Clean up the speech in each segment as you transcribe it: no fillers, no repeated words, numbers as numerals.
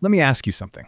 Let me ask you something.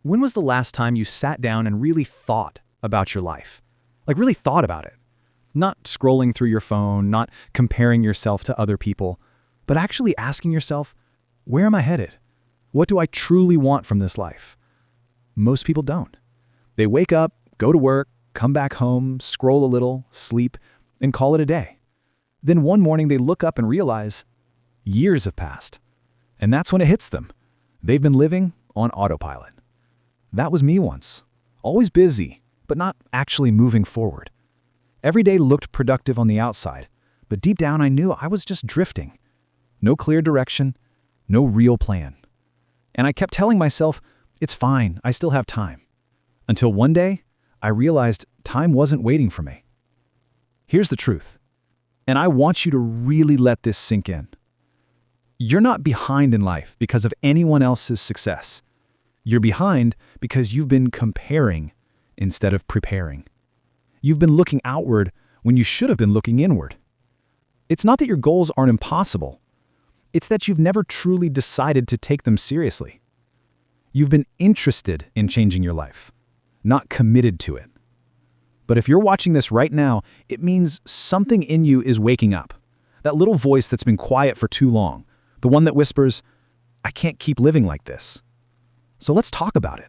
When was the last time you sat down and really thought about your life? Like really thought about it? Not scrolling through your phone, not comparing yourself to other people, but actually asking yourself, where am I headed? What do I truly want from this life? Most people don't. They wake up, go to work, come back home, scroll a little, sleep, and call it a day. Then one morning they look up and realize years have passed. And that's when it hits them. They've been living on autopilot. That was me once. Always busy, but not actually moving forward. Every day looked productive on the outside, but deep down I knew I was just drifting. No clear direction, no real plan. And I kept telling myself, it's fine, I still have time. Until one day, I realized time wasn't waiting for me. Here's the truth, and I want you to really let this sink in. You're not behind in life because of anyone else's success. You're behind because you've been comparing instead of preparing. You've been looking outward when you should have been looking inward. It's not that your goals aren't impossible. It's that you've never truly decided to take them seriously. You've been interested in changing your life, not committed to it. But if you're watching this right now, it means something in you is waking up. That little voice that's been quiet for too long, the one that whispers, I can't keep living like this. So let's talk about it.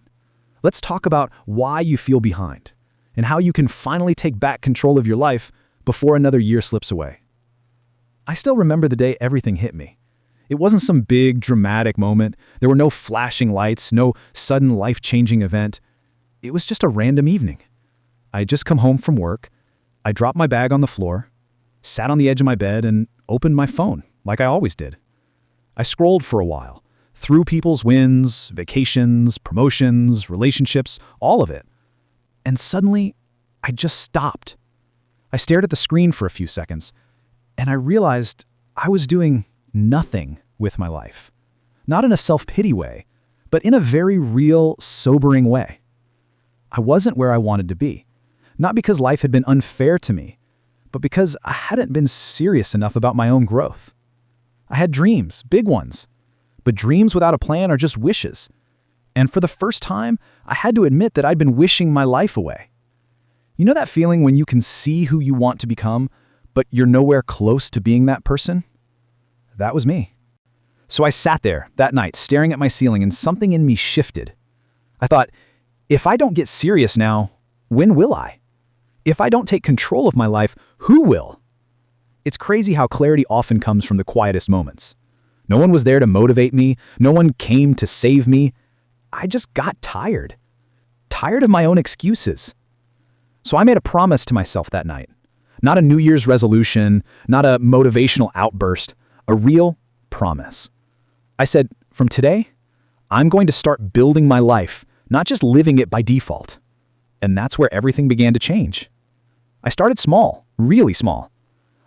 Let's talk about why you feel behind and how you can finally take back control of your life before another year slips away. I still remember the day everything hit me. It wasn't some big, dramatic moment. There were no flashing lights, no sudden life-changing event. It was just a random evening. I had just come home from work. I dropped my bag on the floor, sat on the edge of my bed, and opened my phone, like I always did. I scrolled for a while, through people's wins, vacations, promotions, relationships, all of it. And suddenly, I just stopped. I stared at the screen for a few seconds, and I realized I was doing nothing with my life. Not in a self-pity way, but in a very real, sobering way. I wasn't where I wanted to be. Not because life had been unfair to me, but because I hadn't been serious enough about my own growth. I had dreams, big ones, but dreams without a plan are just wishes. And for the first time, I had to admit that I'd been wishing my life away. You know that feeling when you can see who you want to become, but you're nowhere close to being that person? That was me. So I sat there that night staring at my ceiling and something in me shifted. I thought, if I don't get serious now, when will I? If I don't take control of my life, who will? It's crazy how clarity often comes from the quietest moments. No one was there to motivate me. No one came to save me. I just got tired. Tired of my own excuses. So I made a promise to myself that night. Not a New Year's resolution, not a motivational outburst, a real promise. I said, from today, I'm going to start building my life, not just living it by default. And that's where everything began to change. I started small, really small.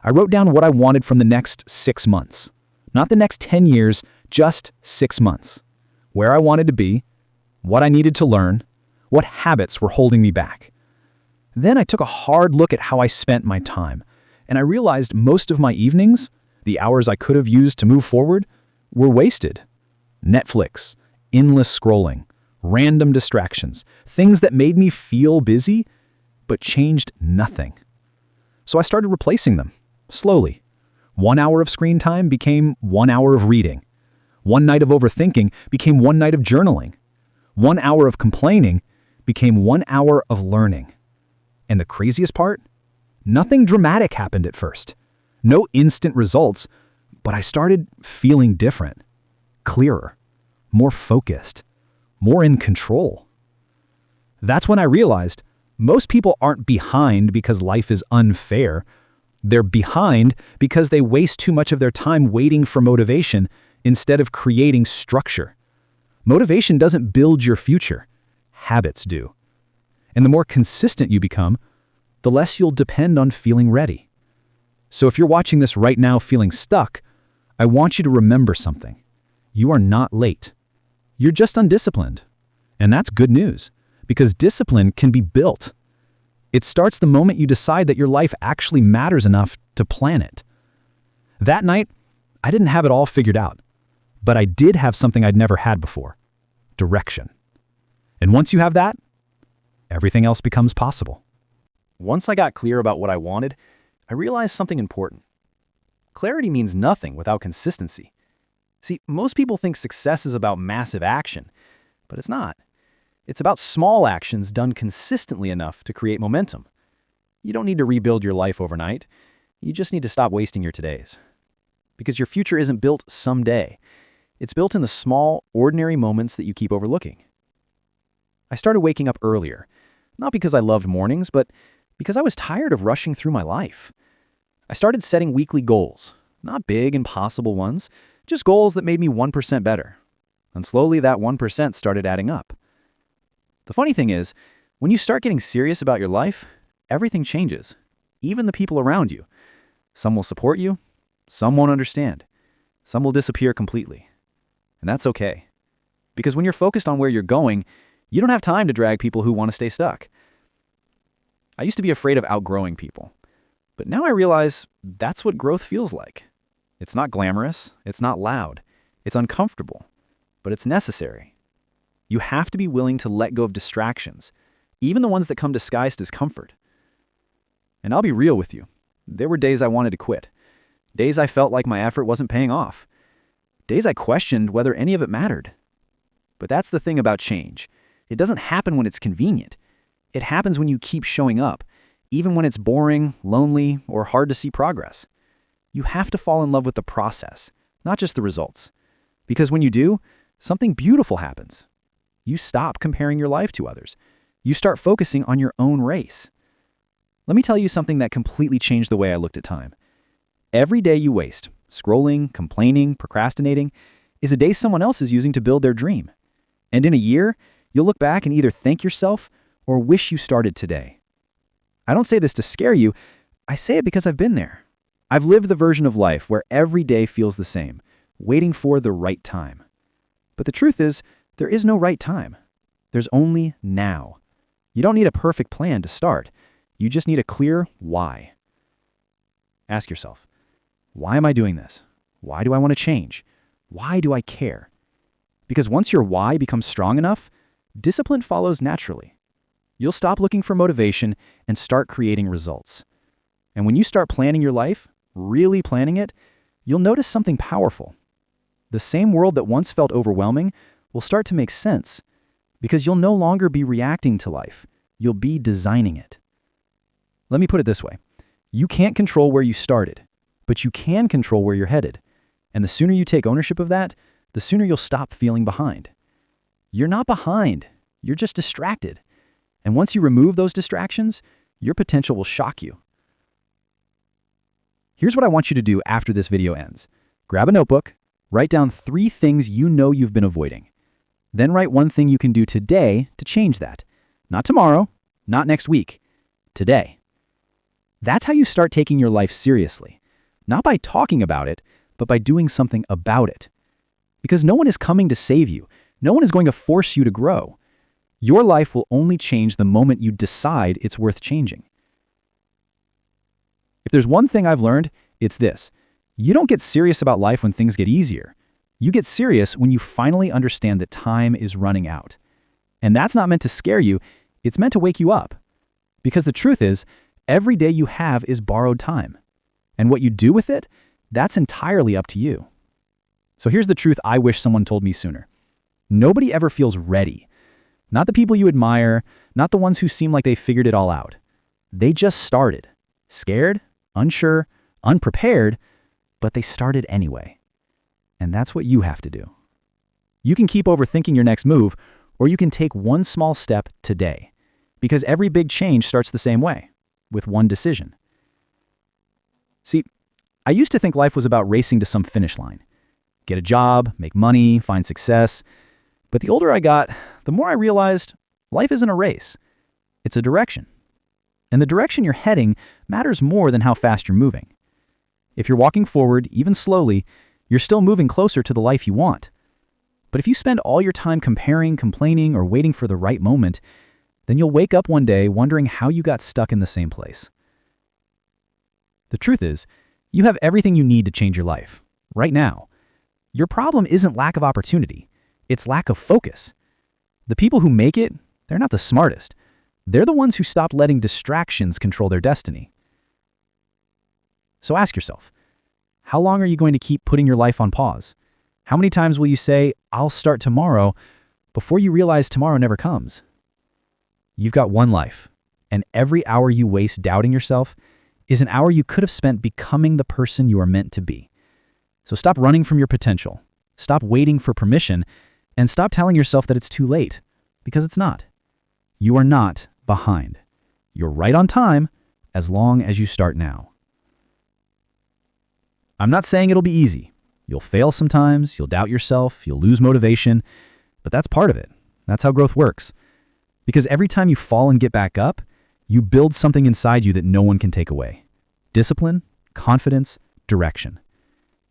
I wrote down what I wanted from the next 6 months. Not the next 10 years, just 6 months. Where I wanted to be, what I needed to learn, what habits were holding me back. Then I took a hard look at how I spent my time, and I realized most of my evenings, the hours I could have used to move forward, were wasted. Netflix, endless scrolling, random distractions, things that made me feel busy, but changed nothing. So I started replacing them, slowly. 1 hour of screen time became 1 hour of reading. 1 night of overthinking became 1 night of journaling. 1 hour of complaining became 1 hour of learning. And the craziest part? Nothing dramatic happened at first. No instant results, but I started feeling different, clearer, more focused, more in control. That's when I realized most people aren't behind because life is unfair. They're behind because they waste too much of their time waiting for motivation instead of creating structure. Motivation doesn't build your future. Habits do. And the more consistent you become, the less you'll depend on feeling ready. So if you're watching this right now feeling stuck, I want you to remember something. You are not late. You're just undisciplined. And that's good news, because discipline can be built. It starts the moment you decide that your life actually matters enough to plan it. That night, I didn't have it all figured out, but I did have something I'd never had before: direction. And once you have that, everything else becomes possible. Once I got clear about what I wanted, I realized something important. Clarity means nothing without consistency. See, most people think success is about massive action, but it's not. It's about small actions done consistently enough to create momentum. You don't need to rebuild your life overnight. You just need to stop wasting your todays. Because your future isn't built someday. It's built in the small, ordinary moments that you keep overlooking. I started waking up earlier, not because I loved mornings, but because I was tired of rushing through my life. I started setting weekly goals, not big, impossible ones, just goals that made me 1% better. And slowly that 1% started adding up. The funny thing is, when you start getting serious about your life, everything changes, even the people around you. Some will support you, some won't understand, some will disappear completely. And that's okay. Because when you're focused on where you're going, you don't have time to drag people who want to stay stuck. I used to be afraid of outgrowing people. But now I realize that's what growth feels like. It's not glamorous, it's not loud, it's uncomfortable, but it's necessary. You have to be willing to let go of distractions, even the ones that come disguised as comfort. And I'll be real with you. There were days I wanted to quit. Days I felt like my effort wasn't paying off. Days I questioned whether any of it mattered. But that's the thing about change. It doesn't happen when it's convenient. It happens when you keep showing up, even when it's boring, lonely, or hard to see progress. You have to fall in love with the process, not just the results. Because when you do, something beautiful happens. You stop comparing your life to others. You start focusing on your own race. Let me tell you something that completely changed the way I looked at time. Every day you waste, scrolling, complaining, procrastinating, is a day someone else is using to build their dream. And in a year, you'll look back and either thank yourself or wish you started today. I don't say this to scare you, I say it because I've been there. I've lived the version of life where every day feels the same, waiting for the right time. But the truth is, there is no right time. There's only now. You don't need a perfect plan to start. You just need a clear why. Ask yourself, why am I doing this? Why do I want to change? Why do I care? Because once your why becomes strong enough, discipline follows naturally. You'll stop looking for motivation and start creating results. And when you start planning your life, really planning it, you'll notice something powerful. The same world that once felt overwhelming will start to make sense because you'll no longer be reacting to life. You'll be designing it. Let me put it this way. You can't control where you started, but you can control where you're headed. And the sooner you take ownership of that, the sooner you'll stop feeling behind. You're not behind. You're just distracted. And once you remove those distractions, your potential will shock you. Here's what I want you to do after this video ends. Grab a notebook, write down 3 things you know you've been avoiding. Then write 1 thing you can do today to change that. Not tomorrow, not next week, today. That's how you start taking your life seriously. Not by talking about it, but by doing something about it. Because no one is coming to save you. No one is going to force you to grow. Your life will only change the moment you decide it's worth changing. If there's one thing I've learned, it's this. You don't get serious about life when things get easier. You get serious when you finally understand that time is running out. And that's not meant to scare you, it's meant to wake you up. Because the truth is, every day you have is borrowed time. And what you do with it, that's entirely up to you. So here's the truth I wish someone told me sooner. Nobody ever feels ready. Not the people you admire, not the ones who seem like they figured it all out. They just started. Scared, unsure, unprepared, but they started anyway. And that's what you have to do. You can keep overthinking your next move, or you can take one small step today. Because every big change starts the same way, with one decision. See, I used to think life was about racing to some finish line. Get a job, make money, find success. But the older I got, the more I realized life isn't a race. It's a direction. And the direction you're heading matters more than how fast you're moving. If you're walking forward, even slowly, you're still moving closer to the life you want. But if you spend all your time comparing, complaining, or waiting for the right moment, then you'll wake up one day wondering how you got stuck in the same place. The truth is, you have everything you need to change your life, right now. Your problem isn't lack of opportunity, it's lack of focus. The people who make it, they're not the smartest. They're the ones who stopped letting distractions control their destiny. So ask yourself, how long are you going to keep putting your life on pause? How many times will you say, "I'll start tomorrow," before you realize tomorrow never comes? You've got one life, and every hour you waste doubting yourself is an hour you could have spent becoming the person you are meant to be. So stop running from your potential, stop waiting for permission, and stop telling yourself that it's too late, because it's not. You are not behind. You're right on time as long as you start now. I'm not saying it'll be easy. You'll fail sometimes, you'll doubt yourself, you'll lose motivation, but that's part of it. That's how growth works. Because every time you fall and get back up, you build something inside you that no one can take away. Discipline, confidence, direction.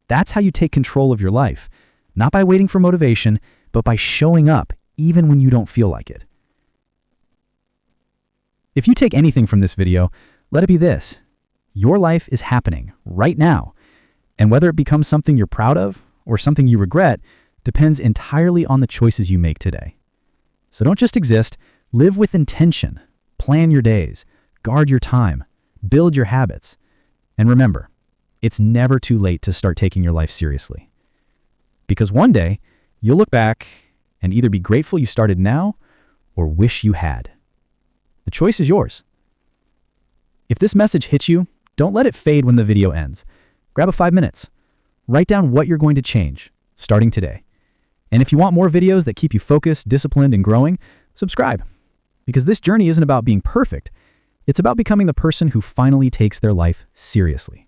That's how you take control of your life, not by waiting for motivation, but by showing up even when you don't feel like it. If you take anything from this video, let it be this. Your life is happening right now, and whether it becomes something you're proud of or something you regret depends entirely on the choices you make today. So don't just exist, live with intention. Plan your days, guard your time, build your habits. And remember, it's never too late to start taking your life seriously. Because one day, you'll look back and either be grateful you started now or wish you had. The choice is yours. If this message hits you, don't let it fade when the video ends. Grab a 5 minutes. Write down what you're going to change, starting today. And if you want more videos that keep you focused, disciplined, and growing, subscribe. Because this journey isn't about being perfect. It's about becoming the person who finally takes their life seriously.